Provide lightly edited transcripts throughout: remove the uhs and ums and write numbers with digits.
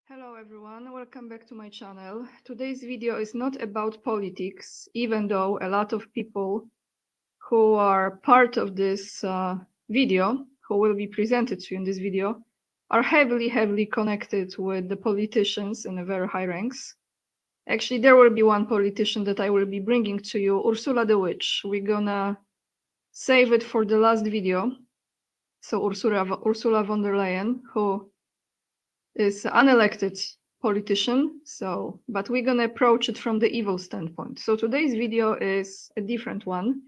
Hello everyone, welcome back to my channel. Today's video is not about politics, even though a lot of people who are part of this video, who will be presented to you in this video, are heavily connected with the politicians in the very high ranks. Actually, there will be one politician that I will be bringing to you, Ursula the Witch. We're gonna save it for the last video. So Ursula von der Leyen, who is unelected politician, but we're gonna approach it from the evil standpoint. So today's video is a different one,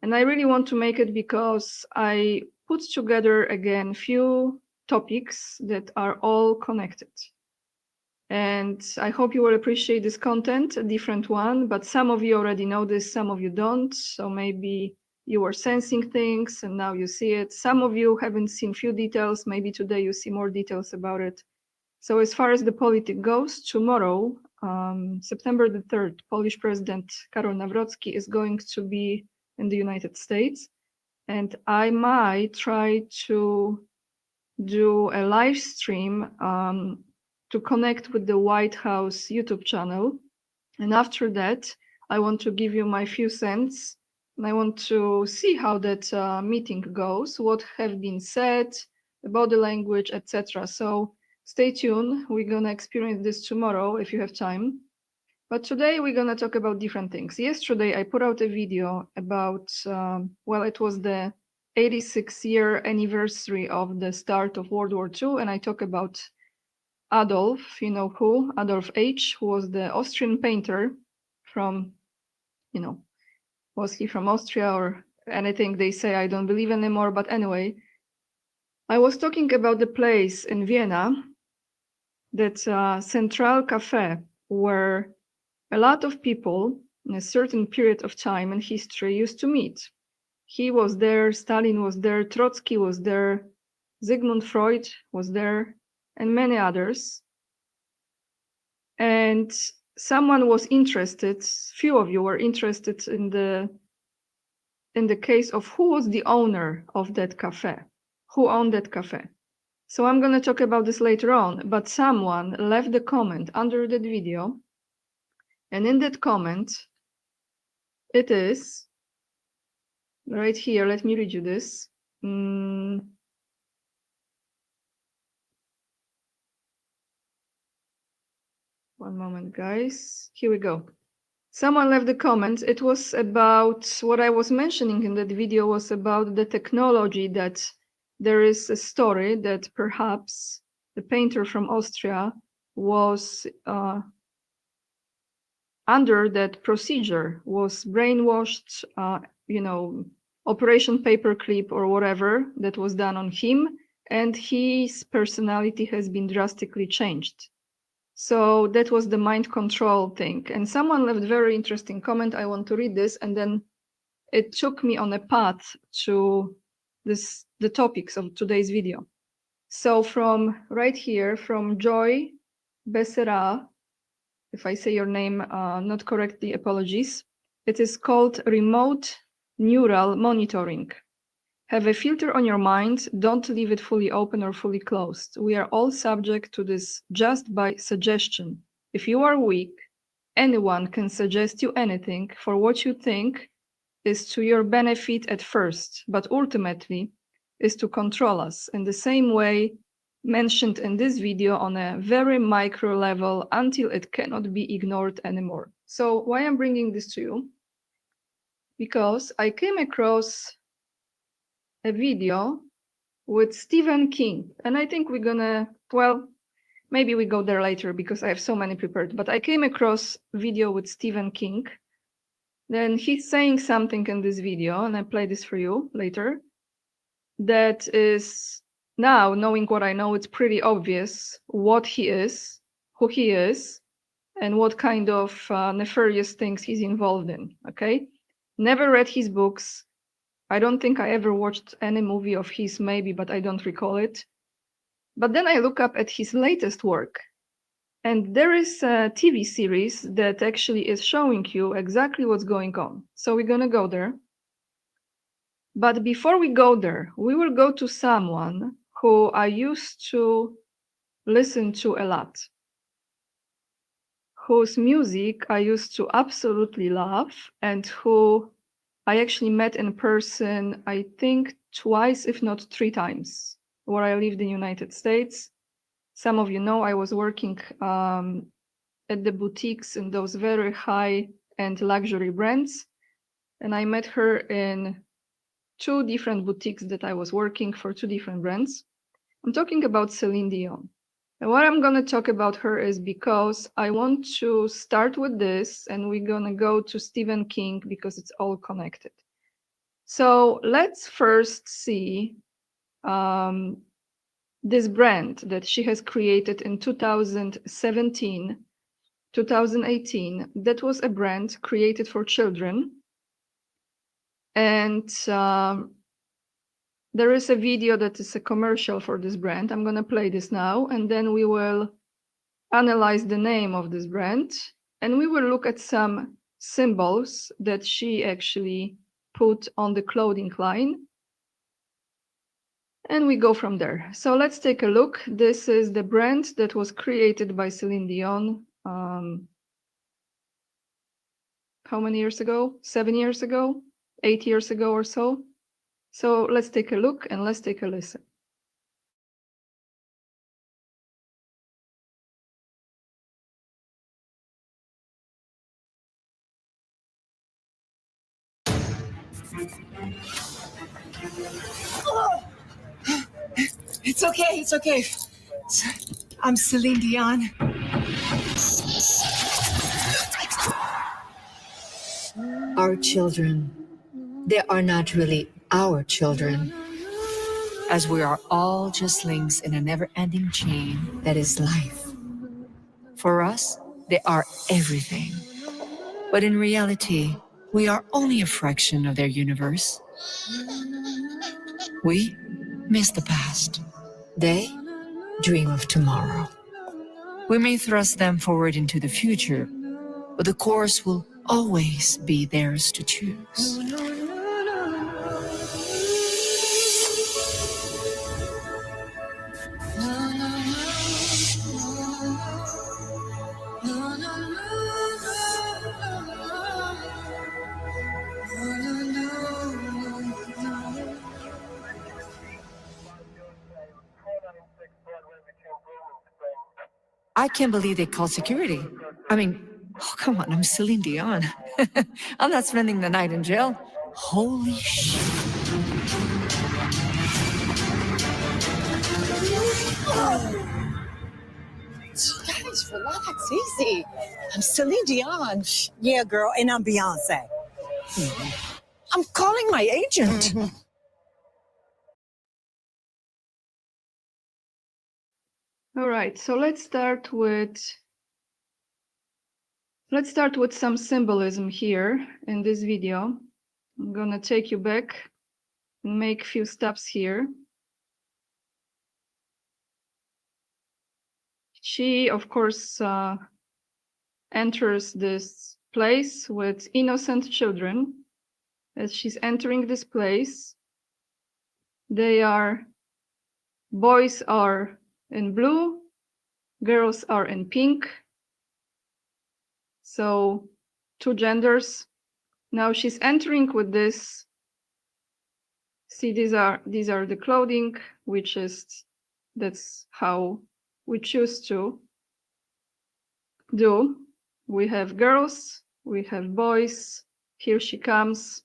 and I really want to make it because I put together again few topics that are all connected. And I hope you will appreciate this content, a different one, but some of you already know this, some of you don't, so maybe you were sensing things and now you see it. Some of you haven't seen few details, maybe today you see more details about it. So as far as the politics goes, tomorrow, September the 3rd, Polish President Karol Nawrocki is going to be in the United States. And I might try to do a live stream to connect with the White House YouTube channel. And after that, I want to give you my few cents. And I want to see how that meeting goes, what have been said about the language, etc. So stay tuned. We're going to experience this tomorrow if you have time. But today we're going to talk about different things. Yesterday I put out a video about, well, it was the 86th-year anniversary of the start of World War II. And I talk about Adolf, you know who, Adolf H., who was the Austrian painter from, was he from Austria or anything they say, I don't believe anymore. But anyway, I was talking about the place in Vienna, that Central Cafe, where a lot of people in a certain period of time in history used to meet. He was there, Stalin was there, Trotsky was there, Sigmund Freud was there, and many others. And someone was interested, few of you were interested in the case of who was the owner of that cafe, who owned that cafe. So I'm going to talk about this later on, but someone left the comment under that video, and in that comment, it is right here. Let me read you this. One moment, guys. Here we go. Someone left the comment. It was about what I was mentioning in that video was about the technology, that there is a story that perhaps the painter from Austria was under that procedure, was brainwashed, Operation Paperclip or whatever that was done on him, and his personality has been drastically changed. So that was the mind control thing. And someone left a very interesting comment. I want to read this, and then it took me on a path to the topics of today's video. So from right here, from Joy Becerra, if I say your name not correctly, apologies. It is called remote neural monitoring. Have a filter on your mind. Don't leave it fully open or fully closed. We are all subject to this just by suggestion. If you are weak, anyone can suggest you anything, for what you think is to your benefit at first, but ultimately is to control us in the same way mentioned in this video on a very micro level until it cannot be ignored anymore. So why I'm bringing this to you? Because I came across a video with Stephen King, and I think we're gonna, well, maybe we go there later because I have so many prepared, but I came across a video with Stephen King. Then he's saying something in this video, and I play this for you later, that is, now knowing what I know, it's pretty obvious what he is, who he is, and what kind of nefarious things he's involved in, okay? Never read his books. I don't think I ever watched any movie of his, maybe, but I don't recall it. But then I look up at his latest work, and there is a TV series that actually is showing you exactly what's going on. So we're gonna go there. But before we go there, we will go to someone who I used to listened to a lot, whose music I used to absolutely love, and who I actually met in person, I think twice, if not 3 times, where I lived in the United States. Some of you know I was working at the boutiques in those very high-end luxury brands, and I met her in 2 different boutiques that I was working for, 2 different brands. I'm talking about Celine Dion. And what I'm going to talk about her is because I want to start with this, and we're going to go to Stephen King because it's all connected. So let's first see this brand that she has created in 2017, 2018. That was a brand created for children. And there is a video that is a commercial for this brand. I'm going to play this now, and then we will analyze the name of this brand, and we will look at some symbols that she actually put on the clothing line, and we go from there. So let's take a look. This is the brand that was created by Celine Dion how many years ago? 7 years ago? 8 years ago or so? So let's take a look and let's take a listen. Oh, it's okay, it's okay. I'm Celine Dion. Our children, they are not really our children, as we are all just links in a never-ending chain that is life. For us, they are everything. But in reality, we are only a fraction of their universe. We miss the past. They dream of tomorrow. We may thrust them forward into the future, but the course will always be theirs to choose. I can't believe they called security. I mean, oh, come on, I'm Celine Dion. I'm not spending the night in jail. Holy shit. Guys, relax, easy. I'm Celine Dion. Yeah, girl, and I'm Beyonce. I'm calling my agent. All right, so let's start with some symbolism here in this video. I'm gonna take you back and make a few steps here. She, of course, enters this place with innocent children. As she's entering this place, boys are in blue, girls are in pink. So 2 genders. Now she's entering with this. See, these are the clothing, that's how we choose to do. We have girls, we have boys. Here she comes.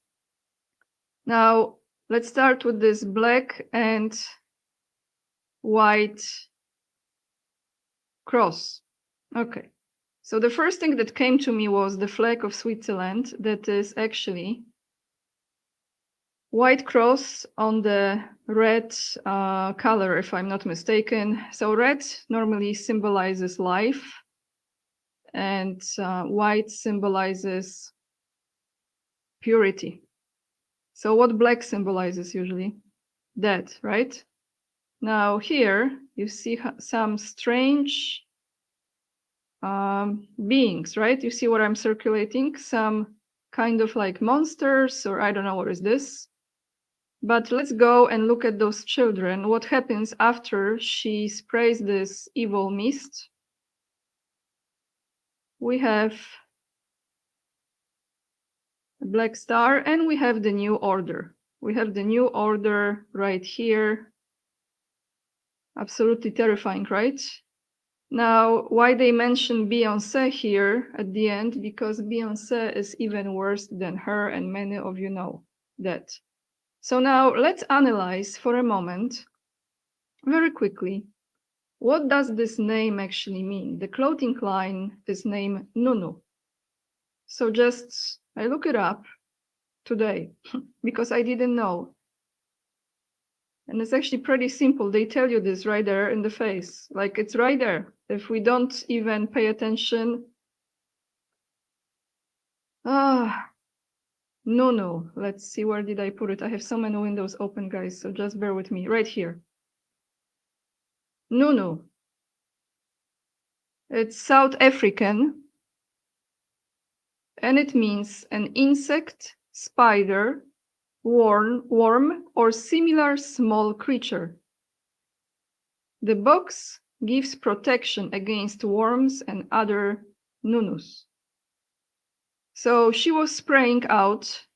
Now let's start with this black and white cross. Okay, so the first thing that came to me was the flag of Switzerland. That is actually white cross on the red color, if I'm not mistaken. So red normally symbolizes life, and white symbolizes purity. So what black symbolizes usually? Death, right? Now here you see some strange beings, right? You see what I'm circulating? Some kind of like monsters, or I don't know what is this. But let's go and look at those children. What happens after she sprays this evil mist? We have a black star and we have the new order. We have the new order right here. Absolutely terrifying, right? Now, why they mention Beyoncé here at the end? Because Beyoncé is even worse than her, and many of you know that. So now let's analyze for a moment, very quickly, what does this name actually mean? The clothing line is named Nunu. So just, I look it up today because I didn't know. And it's actually pretty simple. They tell you this right there in the face. Like it's right there. If we don't even pay attention. No. Let's see, where did I put it? I have so many windows open, guys, so just bear with me. Right here. Nunu. It's South African. And it means an insect, spider, worm, or similar small creature. The box gives protection against worms and other nunus. So she was spraying out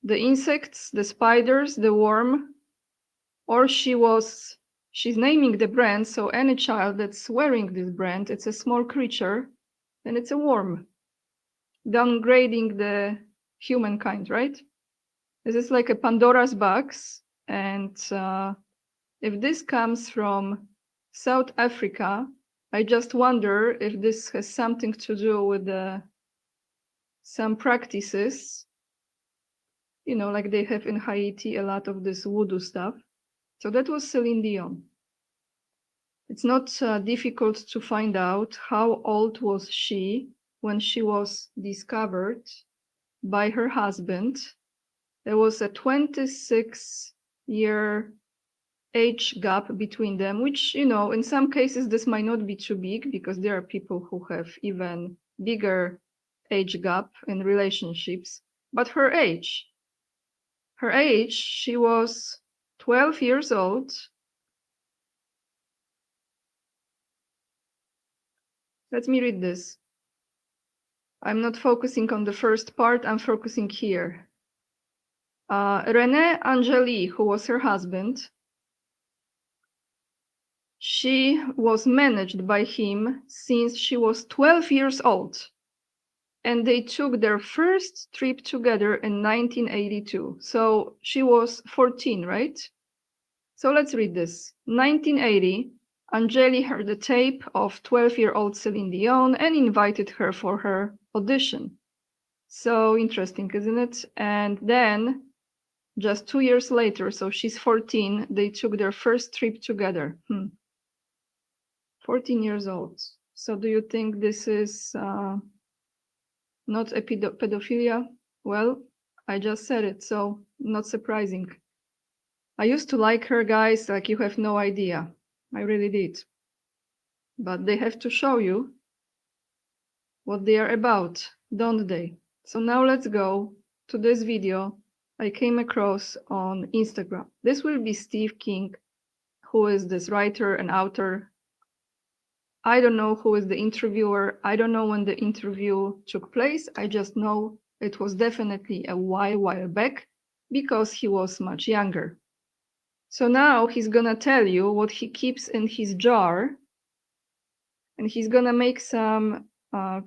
the insects, the spiders, the worm, or she's naming the brand. So any child that's wearing this brand, it's a small creature, and it's a worm, downgrading the humankind, right? This is like a Pandora's box, and if this comes from South Africa, I just wonder if this has something to do with some practices, you know, like they have in Haiti a lot of this voodoo stuff. So that was Celine Dion. It's not difficult to find out how old was she when she was discovered by her husband. There was a 26-year age gap between them, which, you know, in some cases this might not be too big because there are people who have even bigger age gap in relationships. But her age, she was 12 years old. Let me read this. I'm not focusing on the first part, I'm focusing here. René Angeli, who was her husband, she was managed by him since she was 12 years old. And they took their first trip together in 1982. So she was 14, right? So let's read this. 1980, Angeli heard the tape of 12-year-old Celine Dion and invited her for her audition. So interesting, isn't it? And then just 2 years later, so she's 14, they took their first trip together. 14 years old. So do you think this is not a pedophilia? Well, I just said it, so not surprising. I used to like her, guys, like you have no idea. I really did. But they have to show you what they are about, don't they? So now let's go to this video I came across on Instagram. This will be Steve King, who is this writer and author. I don't know who is the interviewer. I don't know when the interview took place. I just know it was definitely a while back because he was much younger. So now he's gonna tell you what he keeps in his jar, and he's gonna make some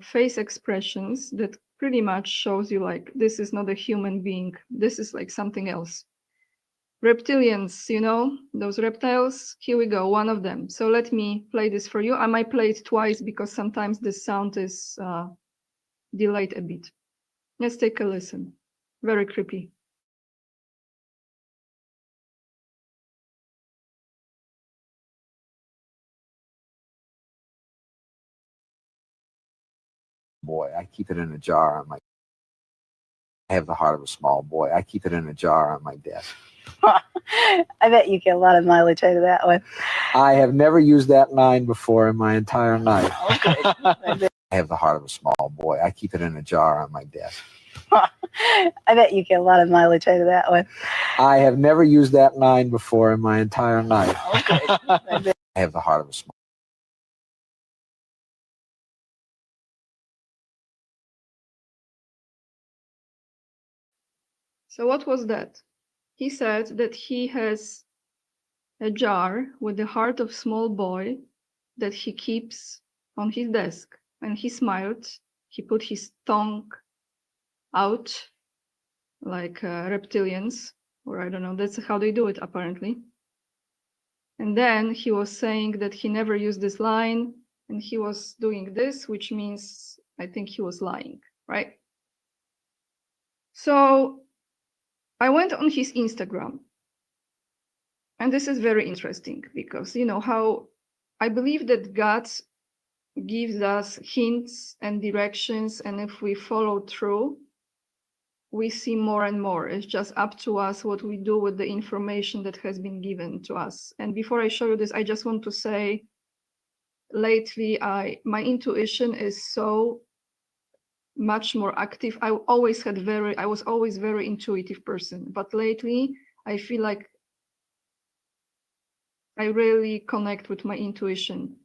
face expressions that pretty much shows you like this is not a human being. This is like something else. Reptilians, you know, those reptiles. Here we go, one of them. So let me play this for you. I might play it twice because sometimes the sound is delayed a bit. Let's take a listen. Very creepy. Boy, I keep it in a jar on my. I have the heart of a small boy. I keep it in a jar on my desk. I bet you get a lot of mileage out of that one. I have never used that line before in my entire life. Okay. I have the heart of a small boy. I keep it in a jar on my desk. I bet you get a lot of mileage out of that one. I have never used that line before in my entire life. Okay. I bet. I have the heart of a small. So what was that? He said that he has a jar with the heart of small boy that he keeps on his desk. And he smiled. He put his tongue out like reptilians, or I don't know, that's how they do it apparently. And then he was saying that he never used this line and he was doing this, which means I think he was lying, right? So I went on his Instagram. And this is very interesting because, you know, how I believe that God gives us hints and directions. And if we follow through, we see more and more. It's just up to us what we do with the information that has been given to us. And before I show you this, I just want to say, lately, my intuition is so much more active. I was always very intuitive person, but lately I feel like I really connect with my intuition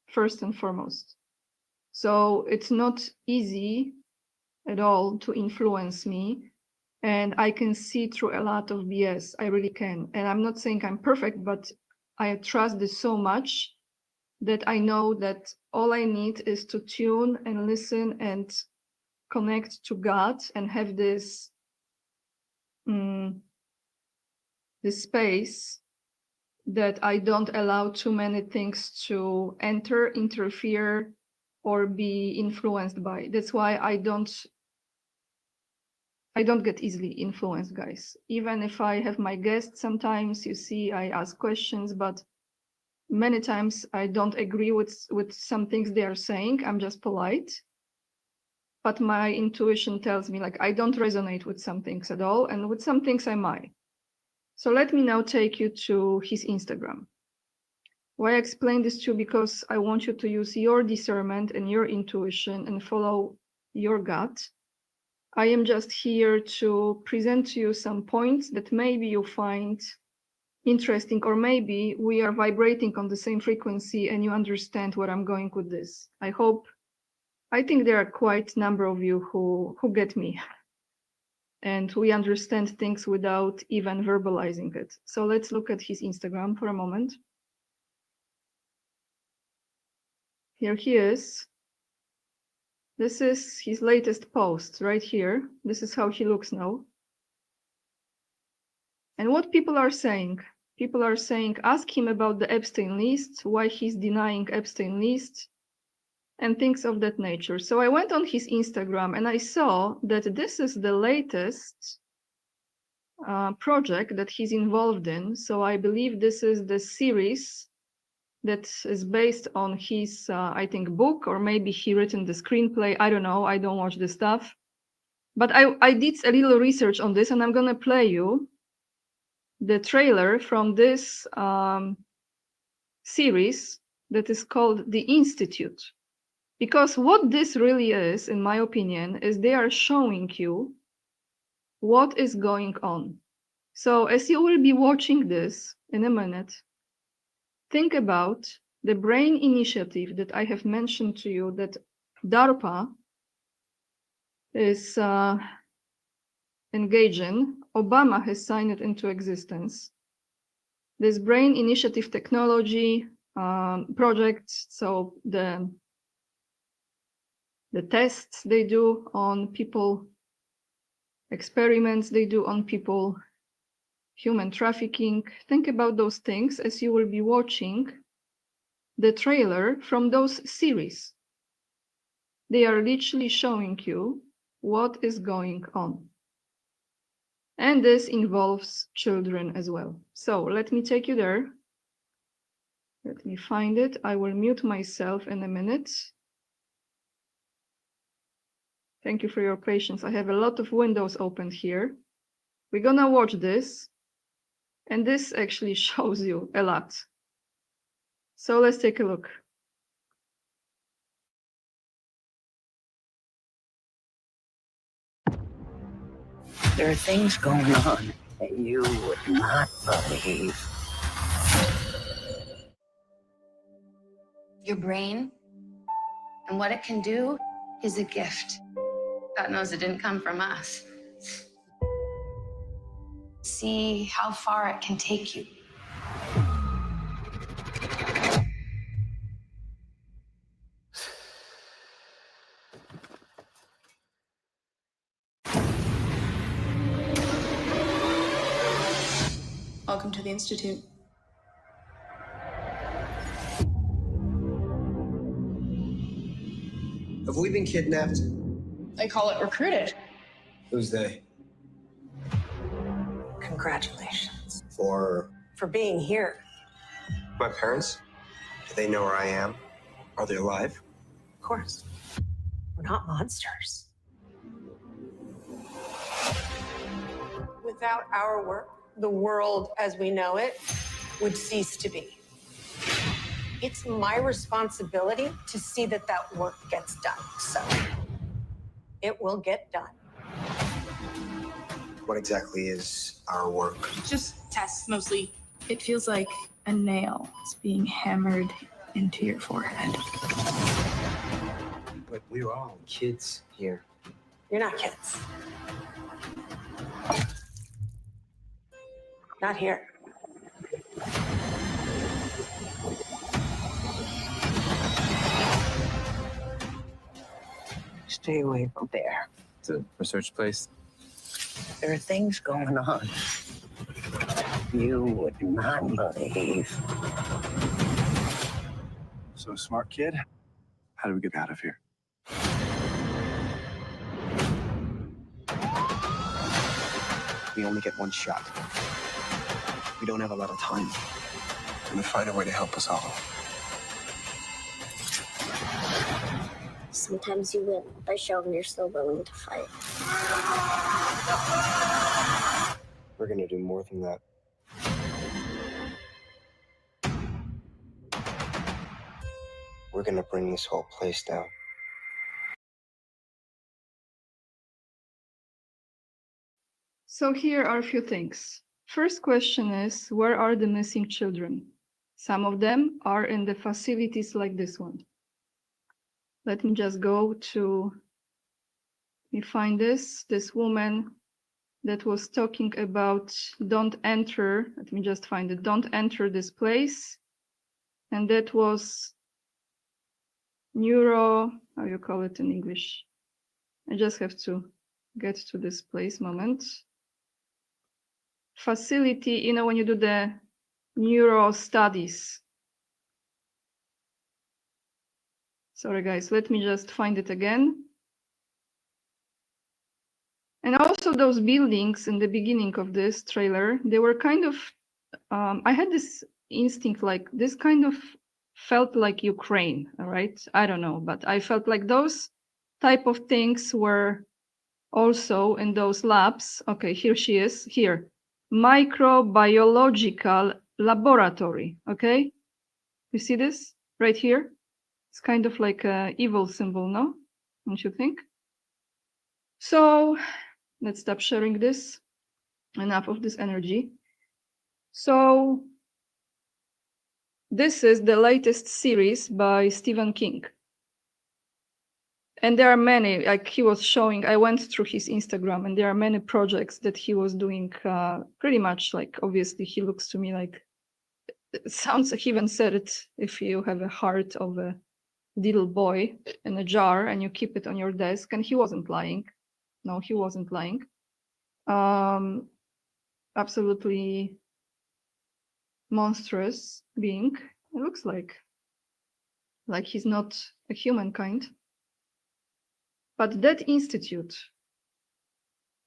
first and foremost. So it's not easy at all to influence me. And I can see through a lot of BS. I really can. And I'm not saying I'm perfect, but I trust this so much that I know that all I need is to tune and listen and connect to God and have this, this space that I don't allow too many things to enter, interfere, or be influenced by. That's why I don't get easily influenced, guys. Even if I have my guests, sometimes you see I ask questions, but many times I don't agree with some things they are saying. I'm just polite. But my intuition tells me like I don't resonate with some things at all, and with some things I might. So let me now take you to his Instagram. Why I explain this to you? Because I want you to use your discernment and your intuition and follow your gut. I am just here to present to you some points that maybe you find interesting, or maybe we are vibrating on the same frequency and you understand where I'm going with this. I think there are quite a number of you who get me. And we understand things without even verbalizing it. So let's look at his Instagram for a moment. Here he is. This is his latest post right here. This is how he looks now. And what people are saying ask him about the Epstein list, why he's denying Epstein list, and things of that nature. So I went on his Instagram and I saw that this is the latest project that he's involved in. So I believe this is the series that is based on his, I think, book, or maybe he written the screenplay. I don't know. I don't watch the stuff. But I did a little research on this, and I'm going to play you the trailer from this series that is called The Institute. Because what this really is, in my opinion, is they are showing you what is going on. So as you will be watching this in a minute, think about the brain initiative that I have mentioned to you that DARPA is engaging. Obama has signed it into existence. This brain initiative technology project, so the tests they do on people, experiments they do on people, human trafficking. Think about those things as you will be watching the trailer from those series. They are literally showing you what is going on. And this involves children as well. So let me take you there. Let me find it. I will mute myself in a minute. Thank you for your patience. I have a lot of windows opened here. We're gonna watch this. And this actually shows you a lot. So let's take a look. There are things going on that you would not believe. Your brain and what it can do is a gift. God knows it didn't come from us. See how far it can take you. Welcome to the Institute. Have we been kidnapped? They call it recruited. Who's they? Congratulations For for being here. my parents? Do they know where I am? Are they alive? Of course. We're not monsters. Without our work, the world as we know it would cease to be. It's my responsibility to see that that work gets done. So it will get done. What exactly is our work? Just tests mostly. It feels like a nail is being hammered into your forehead. But we're all kids here. You're not kids. Not here. Stay away from there. It's a research place. There are things going on you would not believe. So smart kid. How do we get out of here? We only get one shot. We don't have a lot of time. I'm gonna find a way to help us all. Sometimes you win by showing you're still willing to fight. We're gonna do more than that. We're gonna bring this whole place down. So here are a few things. First question is, where are the missing children? Some of them are in the facilities like this one. Let me just go to, let me find this woman that was talking about don't enter, let me just find it, don't enter this place. And that was how you call it in English? I just have to get to this place, moment. Facility, you know, when you do the neuro studies. Sorry guys, let me just find it again. And also those buildings in the beginning of this trailer, they were kind of, I had this instinct, like this kind of felt like Ukraine, all right? I don't know, but I felt like those type of things were also in those labs. Okay, here she is, here. Microbiological laboratory, okay? You see this right here? It's kind of like an evil symbol, no? Don't you think? So let's stop sharing this. Enough of this energy. So this is the latest series by Stephen King. And there are many, like he was showing, I went through his Instagram and there are many projects that he was doing pretty much like, obviously he looks to me like, it sounds, he even said it, if you have a heart of a little boy in a jar and you keep it on your desk, and he wasn't lying. No, he wasn't lying. Absolutely monstrous being. It looks like he's not a humankind. But that institute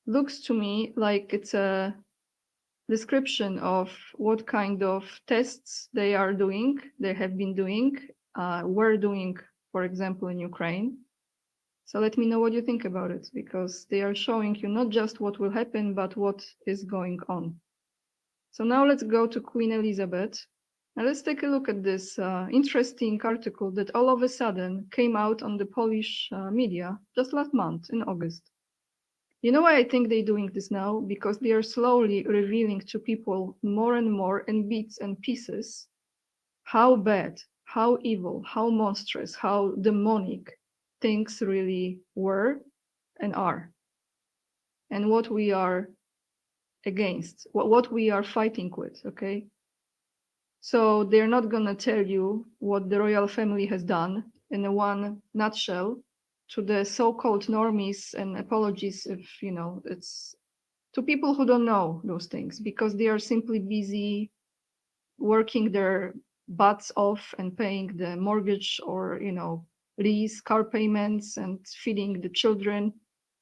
looks to me like it's a description of what kind of tests they are doing, they have been doing, were doing, for example, in Ukraine. So let me know what you think about it, because they are showing you not just what will happen, but what is going on. So now let's go to Queen Elizabeth. And let's take a look at this interesting article that all of a sudden came out on the Polish media just last month in August. You know why I think they're doing this now? Because they are slowly revealing to people more and more in bits and pieces how bad, how evil, how monstrous, how demonic things really were and are, and what we are against, what we are fighting with, okay? So they're not gonna tell you what the royal family has done in a one nutshell to the so-called normies, and apologies if, you know, it's to people who don't know those things, because they are simply busy working their butts off and paying the mortgage or, you know, lease, car payments, and feeding the children.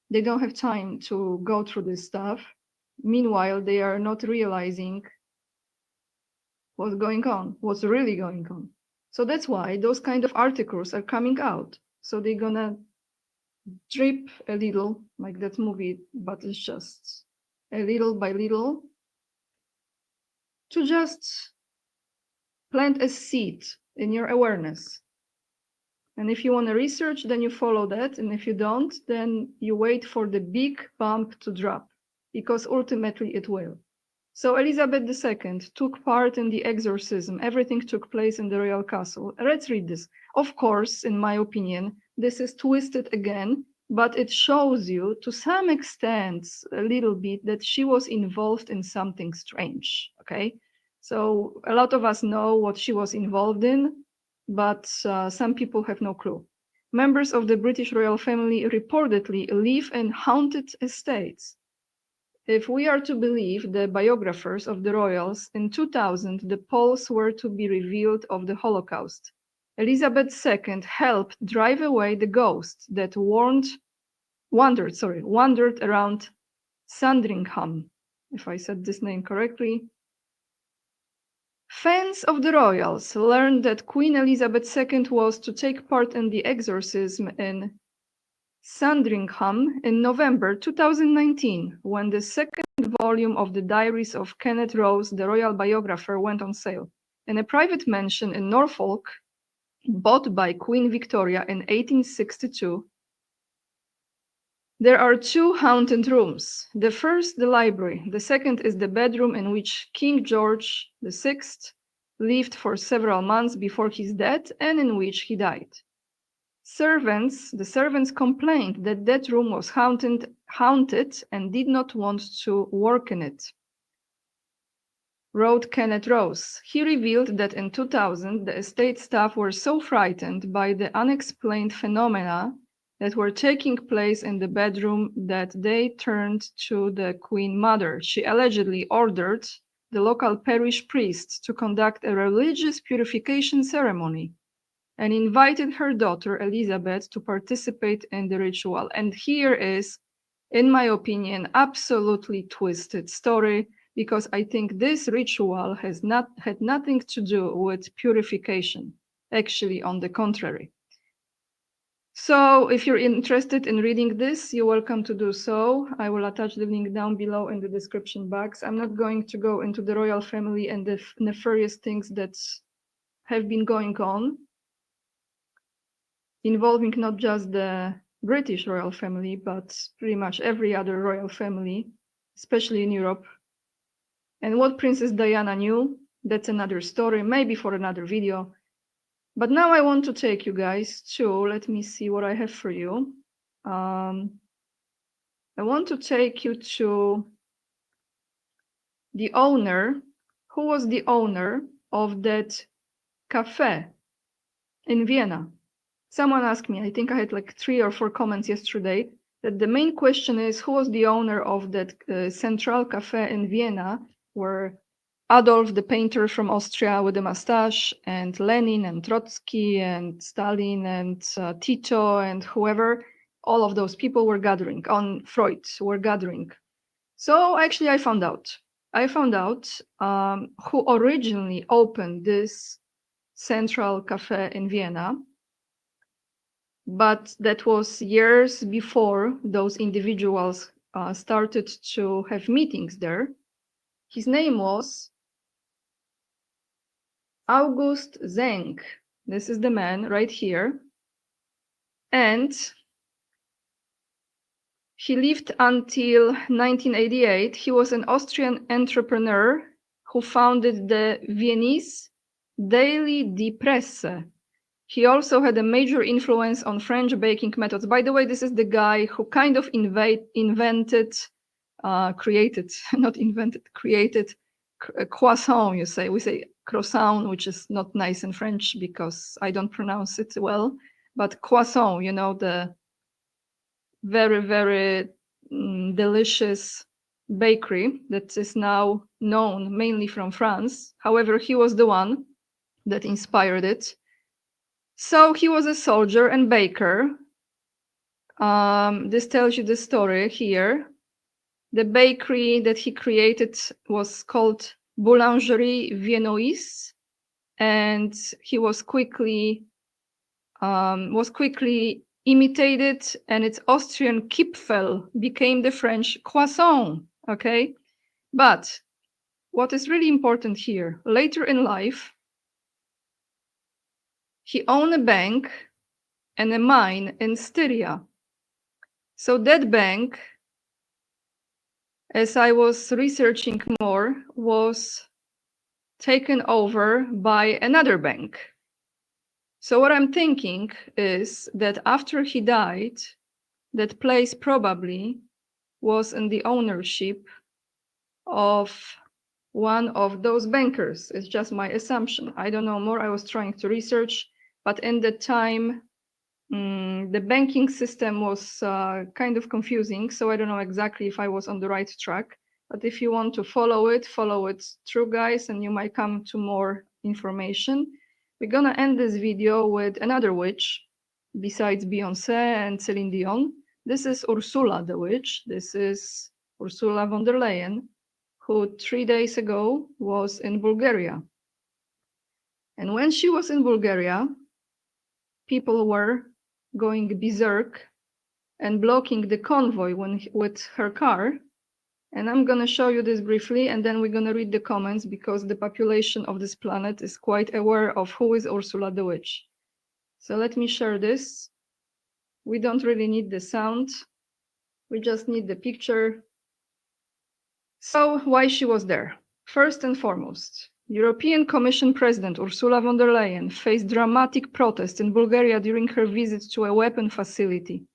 They don't have time to go through this stuff. Meanwhile, they are not realizing what's going on, what's really going on. So that's why those kind of articles are coming out. So they're gonna drip a little, like that movie, but it's just a little by little, to just plant a seed in your awareness. And if you want to research, then you follow that. And if you don't, then you wait for the big bump to drop, because ultimately it will. So Elizabeth II took part in the exorcism. Everything took place in the royal castle. Let's read this. Of course, in my opinion, this is twisted again, but it shows you to some extent, a little bit, that she was involved in something strange, okay? So a lot of us know what she was involved in, but some people have no clue. Members of the British royal family reportedly live in haunted estates. If we are to believe the biographers of the royals, in 2000, the polls were to be revealed of the Holocaust. Elizabeth II helped drive away the ghost that wandered around Sandringham, if I said this name correctly. Fans of the royals learned that Queen Elizabeth II was to take part in the exorcism in Sandringham in November 2019, when the second volume of the Diaries of Kenneth Rose, the royal biographer, went on sale. In a private mansion in Norfolk, bought by Queen Victoria in 1862, there are two haunted rooms. The first, the library. The second is the bedroom in which King George VI lived for several months before his death, and in which he died. The servants complained that that room was haunted and did not want to work in it, wrote Kenneth Rose. He revealed that in 2000, the estate staff were so frightened by the unexplained phenomena that were taking place in the bedroom that they turned to the Queen Mother. She allegedly ordered the local parish priest to conduct a religious purification ceremony and invited her daughter Elizabeth to participate in the ritual. And here is, in my opinion, absolutely twisted story, because I think this ritual had nothing to do with purification. Actually, on the contrary. So if you're interested in reading this, you're welcome to do so. I will attach the link down below in the description box. I'm not going to go into the royal family and the nefarious things that have been going on, involving not just the British royal family, but pretty much every other royal family, especially in Europe. And what Princess Diana knew, that's another story, maybe for another video. But now I want to take you guys to, let me see what I have for you. I want to take you to the owner, who was the owner of that cafe in Vienna. Someone asked me, I think I had like 3 or 4 comments yesterday, that the main question is who was the owner of that Central Cafe in Vienna, where Adolf, the painter from Austria with the mustache, and Lenin and Trotsky and Stalin and Tito and whoever, all of those people were gathering, on Freud were gathering. So actually I found out. Who originally opened this Central Cafe in Vienna. But that was years before those individuals started to have meetings there. His name was August Zeng. This is the man right here. And He lived until 1988. He was an Austrian entrepreneur who founded the Viennese Daily Die Presse. He also had a major influence on French baking methods. By the way, this is the guy who kind of created croissant, you say. We say croissant, which is not nice in French because I don't pronounce it well. But croissant, you know, the very, very delicious bakery that is now known mainly from France. However, he was the one that inspired it. So he was a soldier and baker. This tells you the story here. The bakery that he created was called Boulangerie Viennoise, and he was quickly imitated, and its Austrian Kipfel became the French croissant. Okay, but what is really important here, later in life, he owned a bank and a mine in Styria. So that bank, as I was researching more, was taken over by another bank. So what I'm thinking is that after he died, that place probably was in the ownership of one of those bankers. It's just my assumption. I don't know more. I was trying to research, but in that time, the banking system was kind of confusing. So I don't know exactly if I was on the right track. But if you want to follow it through, guys, and you might come to more information. We're gonna end this video with another witch, besides Beyoncé and Celine Dion. This is Ursula the witch. This is Ursula von der Leyen, who 3 days ago was in Bulgaria. And when she was in Bulgaria, people were going berserk and blocking the convoy with her car. And I'm going to show you this briefly, and then we're going to read the comments, because the population of this planet is quite aware of who is Ursula the witch. So let me share this. We don't really need the sound. We just need the picture. So why she was there? First and foremost, European Commission President Ursula von der Leyen faced dramatic protests in Bulgaria during her visit to a weapon facility.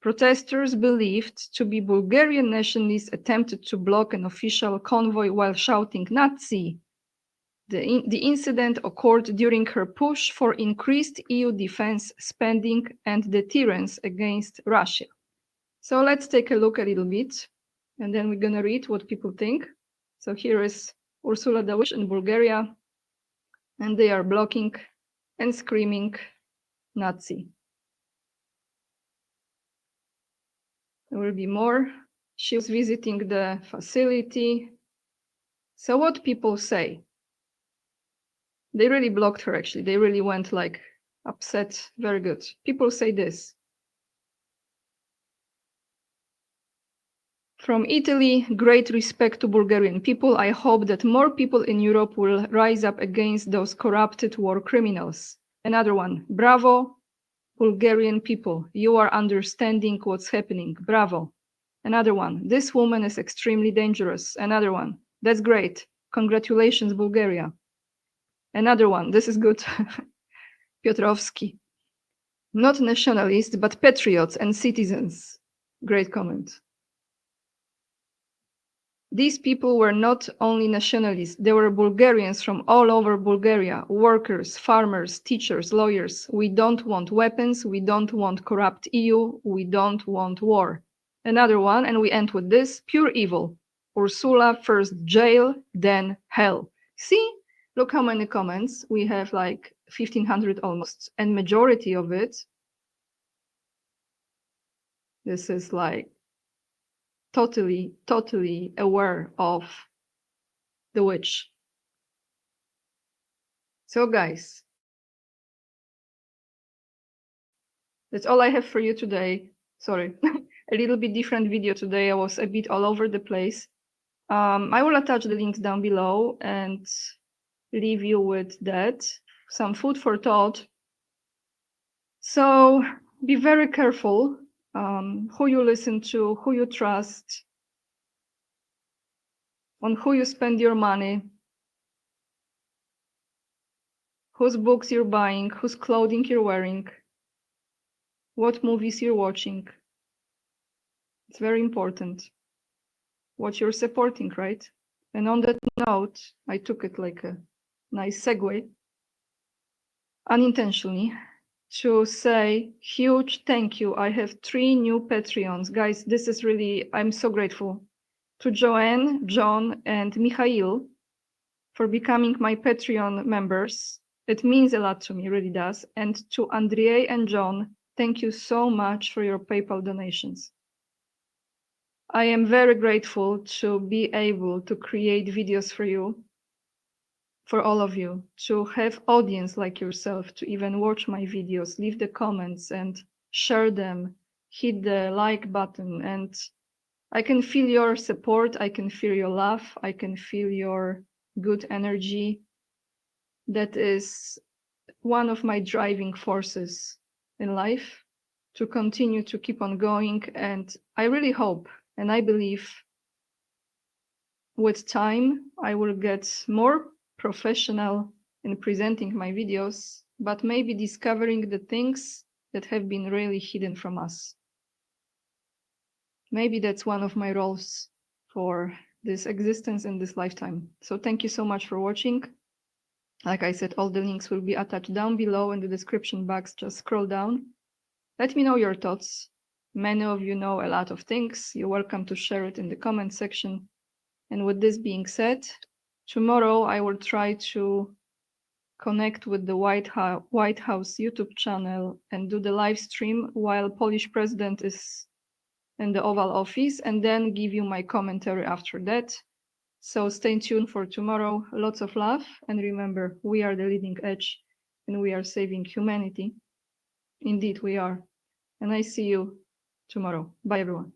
Protesters believed to be Bulgarian nationalists attempted to block an official convoy while shouting Nazi. The incident occurred during her push for increased EU defense spending and deterrence against Russia. So let's take a look a little bit, and then we're going to read what people think. So here is Ursula the witch in Bulgaria, and they are blocking and screaming Nazi. There will be more. She was visiting the facility. So what people say? They really blocked her, actually. They really went like upset. Very good. People say this. From Italy, great respect to Bulgarian people. I hope that more people in Europe will rise up against those corrupted war criminals. Another one. Bravo, Bulgarian people. You are understanding what's happening. Bravo. Another one. This woman is extremely dangerous. Another one. That's great. Congratulations, Bulgaria. Another one. This is good. Piotrowski. Not nationalists, but patriots and citizens. Great comment. These people were not only nationalists, they were Bulgarians from all over Bulgaria, workers, farmers, teachers, lawyers. We don't want weapons, we don't want corrupt EU, we don't want war. Another one, and we end with this, pure evil. Ursula, first jail, then hell. See, look how many comments. We have like 1,500 almost, and majority of it, this is like totally aware of the witch. So guys, that's all I have for you today. Sorry, a little bit different video today. I was a bit all over the place. I will attach the links down below and leave you with that. Some food for thought. So be very careful who you listen to, who you trust, on who you spend your money, whose books you're buying, whose clothing you're wearing, what movies you're watching. It's very important what you're supporting, right? And on that note, I took it like a nice segue, unintentionally, to say huge thank you. I have 3 new Patreons. Guys, this is really, I'm so grateful to Joanne, John, and Mikhail for becoming my Patreon members. It means a lot to me, really does. And to Andrei and John, thank you so much for your PayPal donations. I am very grateful to be able to create videos for you, for all of you, to have audience like yourself, to even watch my videos, leave the comments and share them, hit the like button. And I can feel your support, I can feel your love, I can feel your good energy. That is one of my driving forces in life, to continue to keep on going. And I really hope and I believe with time I will get more professional in presenting my videos, but maybe discovering the things that have been really hidden from us. Maybe that's one of my roles for this existence in this lifetime. So thank you so much for watching. Like I said, all the links will be attached down below in the description box. Just scroll down. Let me know your thoughts. Many of you know a lot of things. You're welcome to share it in the comment section. And with this being said, tomorrow I will try to connect with the White House YouTube channel and do the live stream while Polish president is in the Oval Office, and then give you my commentary after that. So stay tuned for tomorrow. Lots of love, and remember, we are the leading edge and we are saving humanity. Indeed we are. And I see you tomorrow. Bye everyone.